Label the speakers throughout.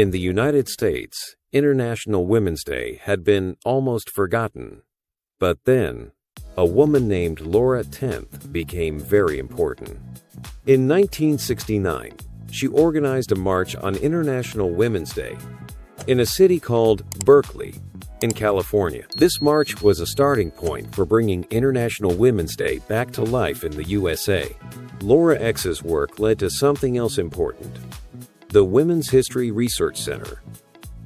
Speaker 1: In the United States, International Women's Day had been almost forgotten. But then, a woman named Laura Tenth became very important. In 1969, she organized a march on International Women's Day in a city called Berkeley, in California. This march was a starting point for bringing International Women's Day back to life in the USA. Laura X's work led to something else important: the Women's History Research Center.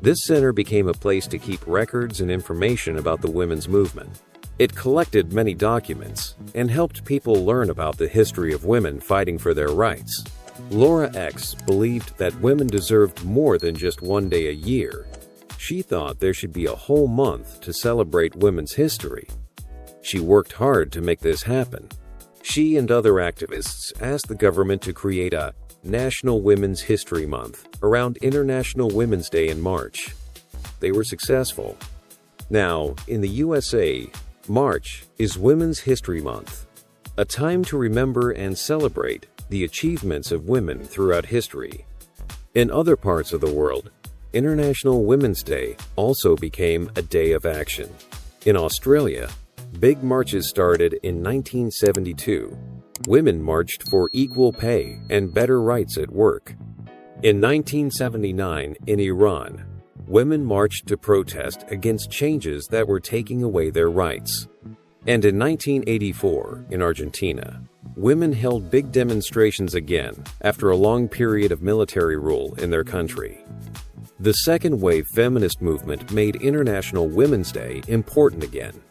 Speaker 1: This center became a place to keep records and information about the women's movement. It collected many documents and helped people learn about the history of women fighting for their rights. Laura X believed that women deserved more than just one day a year. She thought there should be a whole month to celebrate women's history. She worked hard to make this happen. She and other activists asked the government to create a National Women's History Month around International Women's Day in March. They were successful. Now, in the USA, March is Women's History Month, a time to remember and celebrate the achievements of women throughout history. In other parts of the world, International Women's Day also became a day of action. In Australia, big marches started in 1972. Women marched for equal pay and better rights at work. In 1979, in Iran, women marched to protest against changes that were taking away their rights. And in 1984, in Argentina, women held big demonstrations again after a long period of military rule in their country. The second wave feminist movement made International Women's Day important again.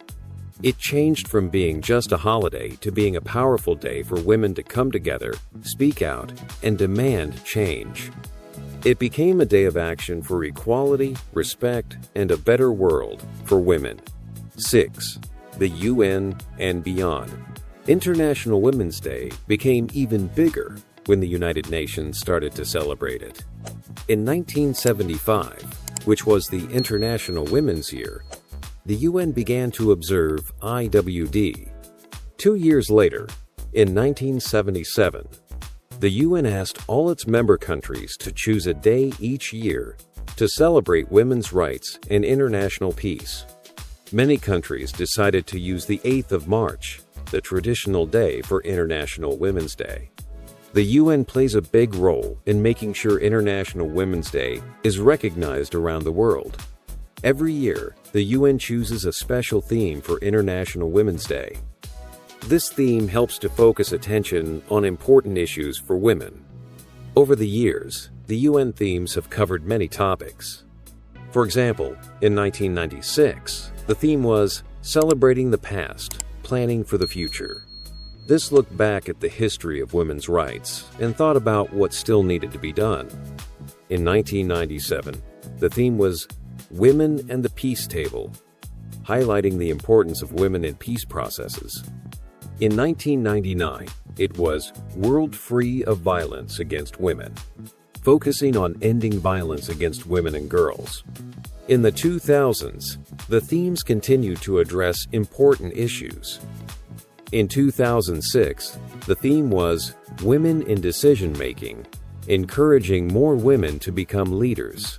Speaker 1: It changed from being just a holiday to being a powerful day for women to come together, speak out, and demand change. It became a day of action for equality, respect, and a better world for women. 6. The UN and beyond. International Women's Day became even bigger when the United Nations started to celebrate it. In 1975, which was the International Women's Year, the UN began to observe IWD. 2 years later, in 1977, the UN asked all its member countries to choose a day each year to celebrate women's rights and international peace. Many countries decided to use the 8th of March, the traditional day for International Women's Day. The UN plays a big role in making sure International Women's Day is recognized around the world. Every year, the UN chooses a special theme for International Women's Day. This theme helps to focus attention on important issues for women. Over the years, the UN themes have covered many topics. For example, in 1996, the theme was Celebrating the Past, Planning for the Future. This looked back at the history of women's rights and thought about what still needed to be done. In 1997, the theme was Women and the Peace Table, highlighting the importance of women in peace processes. In 1999, it was World Free of Violence Against Women, focusing on ending violence against women and girls. In the 2000s, the themes continued to address important issues. In 2006, the theme was Women in Decision-Making, encouraging more women to become leaders.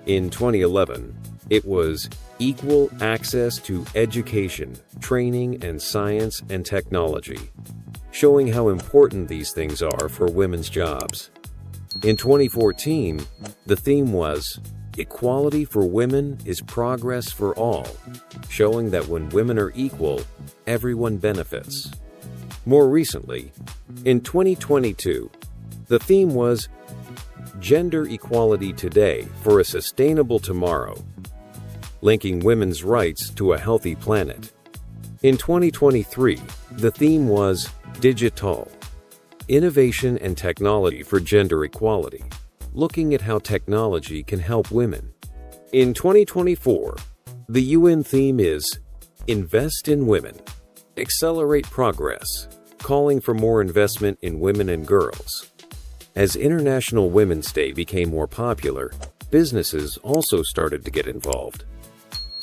Speaker 1: In 2011, it was Equal Access to Education, Training, and Science and Technology, showing how important these things are for women's jobs. In 2014, the theme was Equality for Women is Progress for All, showing that when women are equal, everyone benefits. More recently, in 2022, the theme was Gender Equality Today for a Sustainable Tomorrow, linking women's rights to a healthy planet. In 2023, the theme was Digital, Innovation and Technology for Gender Equality, looking at how technology can help women. In 2024, the UN theme is Invest in Women, Accelerate Progress, calling for more investment in women and girls. As International Women's Day became more popular, businesses also started to get involved.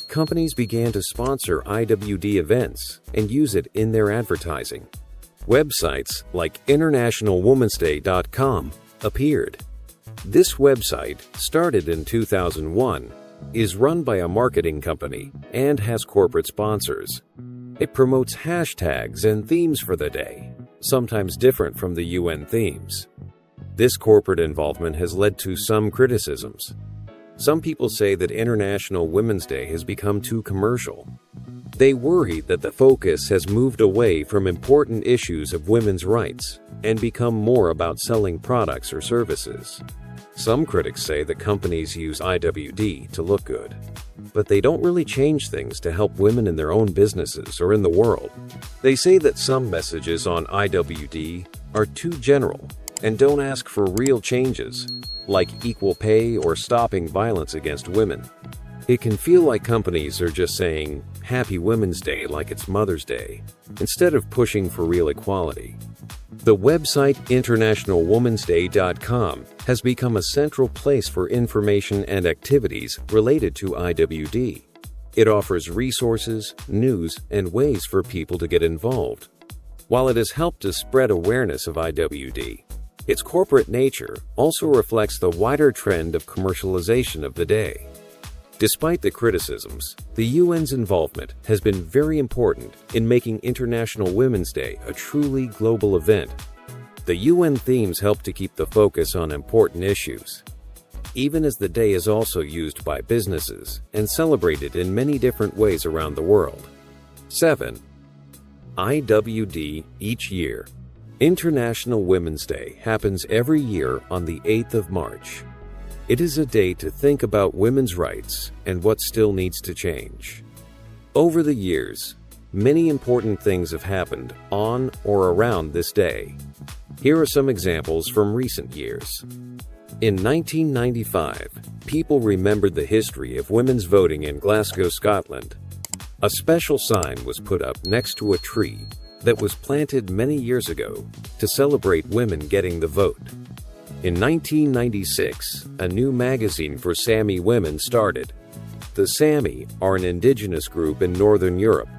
Speaker 1: Companies began to sponsor IWD events and use it in their advertising. Websites like internationalwomansday.com appeared. This website, started in 2001, is run by a marketing company and has corporate sponsors. It promotes hashtags and themes for the day, sometimes different from the UN themes. This corporate involvement has led to some criticisms. Some people say that International Women's Day has become too commercial. They worry that the focus has moved away from important issues of women's rights and become more about selling products or services. Some critics say that companies use IWD to look good, but they don't really change things to help women in their own businesses or in the world. They say that some messages on IWD are too general and don't ask for real changes, like equal pay or stopping violence against women. It can feel like companies are just saying Happy Women's Day like it's Mother's Day, instead of pushing for real equality. The website internationalwomansday.com has become a central place for information and activities related to IWD. It offers resources, news, and ways for people to get involved. While it has helped to spread awareness of IWD, its corporate nature also reflects the wider trend of commercialization of the day. Despite the criticisms, the UN's involvement has been very important in making International Women's Day a truly global event. The UN themes help to keep the focus on important issues, even as the day is also used by businesses and celebrated in many different ways around the world. 7. IWD each year. International Women's Day happens every year on the 8th of March. It is a day to think about women's rights and what still needs to change. Over the years, many important things have happened on or around this day. Here are some examples from recent years. In 1995, people remembered the history of women's voting in Glasgow, Scotland. A special sign was put up next to a tree that was planted many years ago to celebrate women getting the vote. In 1996, a new magazine for Sami women started. The Sami are an indigenous group in Northern Europe.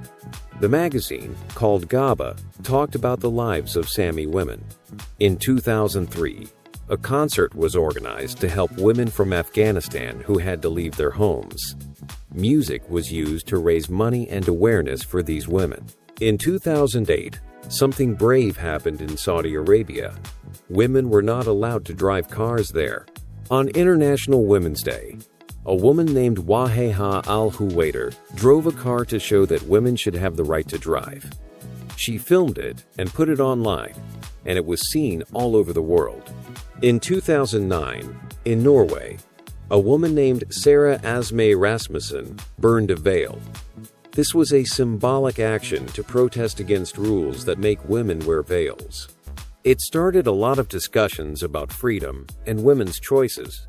Speaker 1: The magazine, called GABA, talked about the lives of Sami women. In 2003, a concert was organized to help women from Afghanistan who had to leave their homes. Music was used to raise money and awareness for these women. In 2008, something brave happened in Saudi Arabia. Women were not allowed to drive cars there. On International Women's Day, a woman named Waheha Al-Huwaiter drove a car to show that women should have the right to drive. She filmed it and put it online, and it was seen all over the world. In 2009, in Norway, a woman named Sarah Asmay Rasmussen burned a veil. This was a symbolic action to protest against rules that make women wear veils. It started a lot of discussions about freedom and women's choices.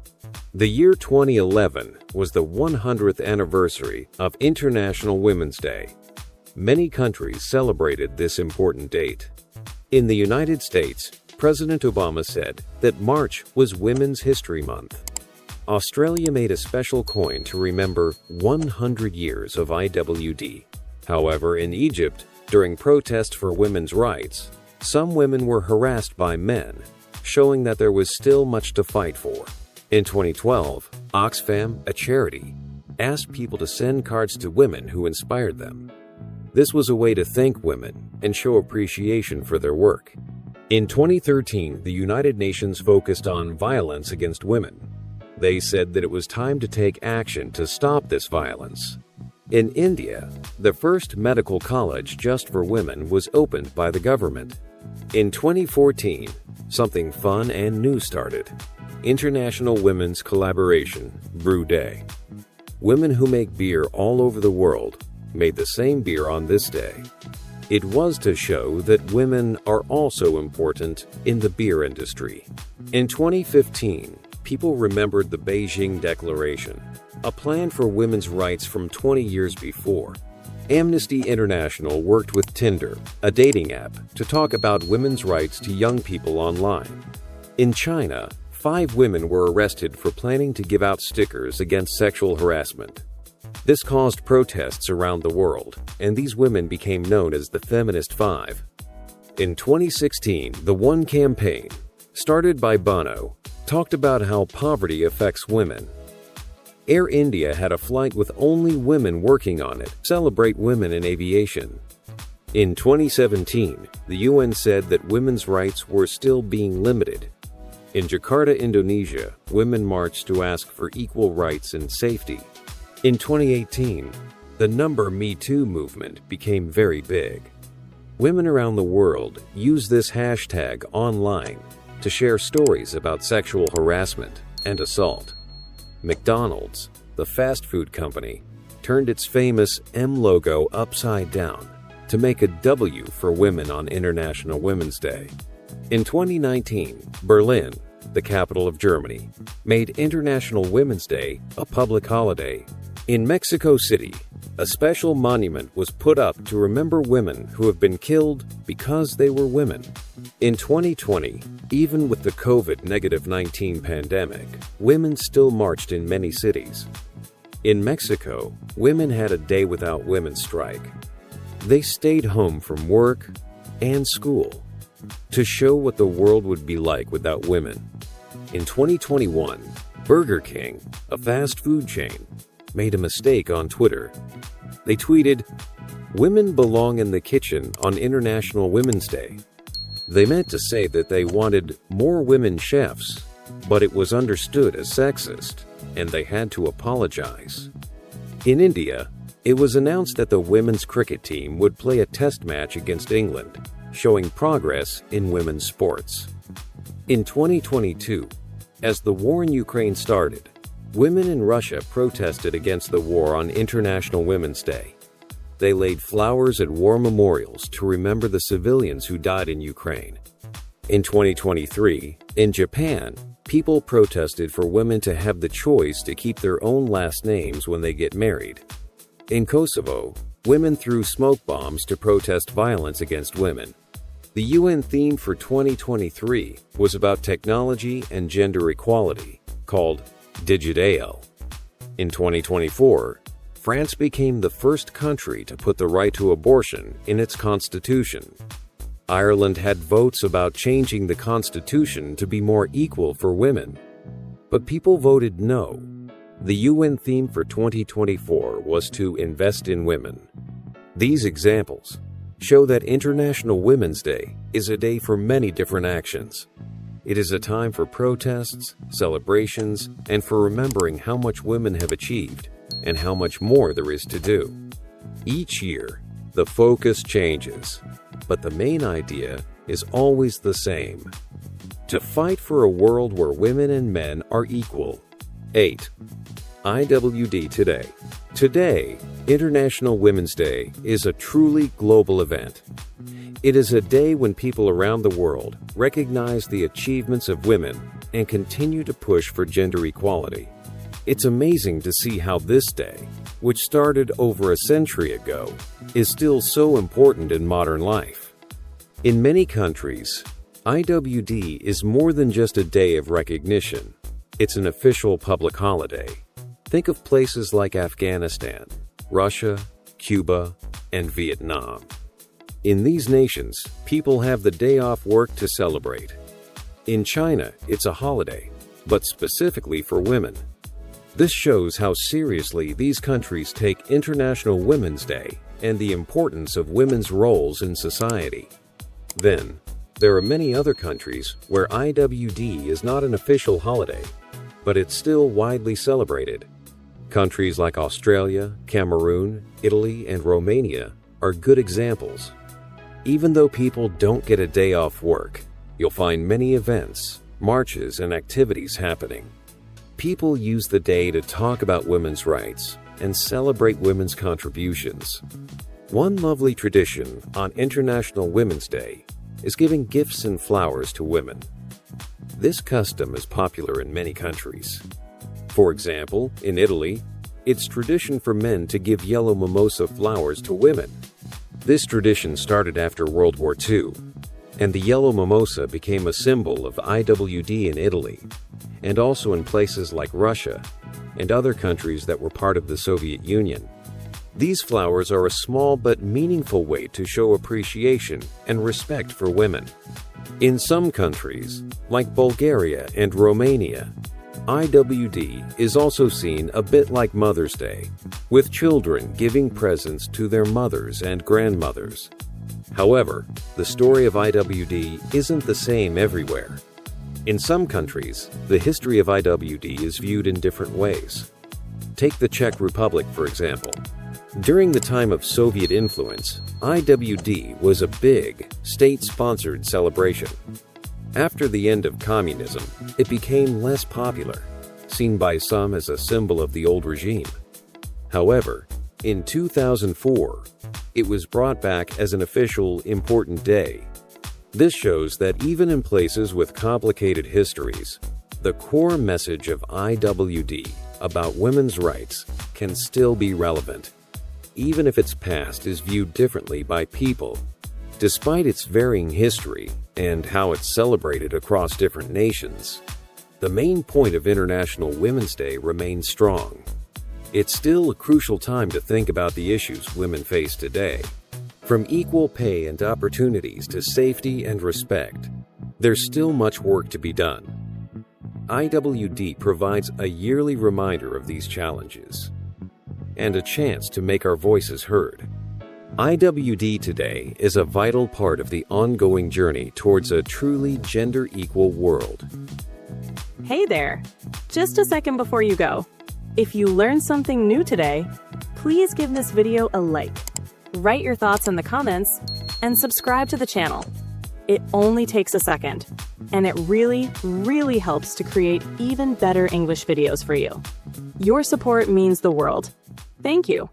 Speaker 1: The year 2011 was the 100th anniversary of International Women's Day. Many countries celebrated this important date. In the United States, President Obama said that March was Women's History Month. Australia made a special coin to remember 100 years of IWD. However, in Egypt, during protests for women's rights, some women were harassed by men, showing that there was still much to fight for. In 2012, Oxfam, a charity, asked people to send cards to women who inspired them. This was a way to thank women and show appreciation for their work. In 2013, the United Nations focused on violence against women. They said that it was time to take action to stop this violence. In India, the first medical college just for women was opened by the government. In 2014, something fun and new started: International Women's Collaboration Brew Day. Women who make beer all over the world made the same beer on this day. It was to show that women are also important in the beer industry. In 2015, people remembered the Beijing Declaration, a plan for women's rights from 20 years before. Amnesty International worked with Tinder, a dating app, to talk about women's rights to young people online. In China, 5 women were arrested for planning to give out stickers against sexual harassment. This caused protests around the world, and these women became known as the Feminist Five. In 2016, the One campaign, started by Bono, talked about how poverty affects women. Air India had a flight with only women working on it, celebrate women in aviation. In 2017, the UN said that women's rights were still being limited. In Jakarta, Indonesia, women marched to ask for equal rights and safety. In 2018, the Me Too movement became very big. Women around the world use this hashtag online to share stories about sexual harassment and assault. McDonald's, the fast food company, turned its famous M logo upside down to make a W for women on International Women's Day. In 2019, Berlin, the capital of Germany, made International Women's Day a public holiday. In Mexico City, a special monument was put up to remember women who have been killed because they were women. In 2020, even with the COVID-19 pandemic, women still marched in many cities. In Mexico, women had a Day Without Women strike. They stayed home from work and school to show what the world would be like without women. In 2021, Burger King, a fast food chain, made a mistake on Twitter. They tweeted, "Women belong in the kitchen on International Women's Day." They meant to say that they wanted more women chefs, but it was understood as sexist, and they had to apologize. In India, it was announced that the women's cricket team would play a test match against England, showing progress in women's sports. In 2022, as the war in Ukraine started, women in Russia protested against the war on International Women's Day. They laid flowers at war memorials to remember the civilians who died in Ukraine. In 2023, in Japan, people protested for women to have the choice to keep their own last names when they get married. In Kosovo, women threw smoke bombs to protest violence against women. The UN theme for 2023 was about technology and gender equality, called Digidale. In 2024, France became the first country to put the right to abortion in its constitution. Ireland had votes about changing the constitution to be more equal for women, but people voted no. The UN theme for 2024 was to invest in women. These examples show that International Women's Day is a day for many different actions. It is a time for protests, celebrations, and for remembering how much women have achieved and how much more there is to do. Each year, the focus changes, but the main idea is always the same: to fight for a world where women and men are equal. 8. IWD Today. Today, International Women's Day is a truly global event. It is a day when people around the world recognize the achievements of women and continue to push for gender equality. It's amazing to see how this day, which started over a century ago, is still so important in modern life. In many countries, IWD is more than just a day of recognition. It's an official public holiday. Think of places like Afghanistan, Russia, Cuba, and Vietnam. In these nations, people have the day off work to celebrate. In China, it's a holiday, but specifically for women. This shows how seriously these countries take International Women's Day and the importance of women's roles in society. Then, there are many other countries where IWD is not an official holiday, but it's still widely celebrated. Countries like Australia, Cameroon, Italy, and Romania are good examples. Even though people don't get a day off work, you'll find many events, marches, and activities happening. People use the day to talk about women's rights and celebrate women's contributions. One lovely tradition on International Women's Day is giving gifts and flowers to women. This custom is popular in many countries. For example, in Italy, it's tradition for men to give yellow mimosa flowers to women. This tradition started after World War II, and the yellow mimosa became a symbol of IWD in Italy, and also in places like Russia and other countries that were part of the Soviet Union. These flowers are a small but meaningful way to show appreciation and respect for women. In some countries, like Bulgaria and Romania, IWD is also seen a bit like Mother's Day, with children giving presents to their mothers and grandmothers. However, the story of IWD isn't the same everywhere. In some countries, the history of IWD is viewed in different ways. Take the Czech Republic, for example. During the time of Soviet influence, IWD was a big, state-sponsored celebration. After the end of communism, it became less popular, seen by some as a symbol of the old regime. However, in 2004, it was brought back as an official, important day. This shows that even in places with complicated histories, the core message of IWD about women's rights can still be relevant, even if its past is viewed differently by people. Despite its varying history and how it's celebrated across different nations, the main point of International Women's Day remains strong. It's still a crucial time to think about the issues women face today. From equal pay and opportunities to safety and respect, there's still much work to be done. IWD provides a yearly reminder of these challenges and a chance to make our voices heard. IWD today is a vital part of the ongoing journey towards a truly gender-equal world.
Speaker 2: Hey there! Just a second before you go. If you learned something new today, please give this video a like, write your thoughts in the comments, and subscribe to the channel. It only takes a second, and it really, really helps to create even better English videos for you. Your support means the world. Thank you.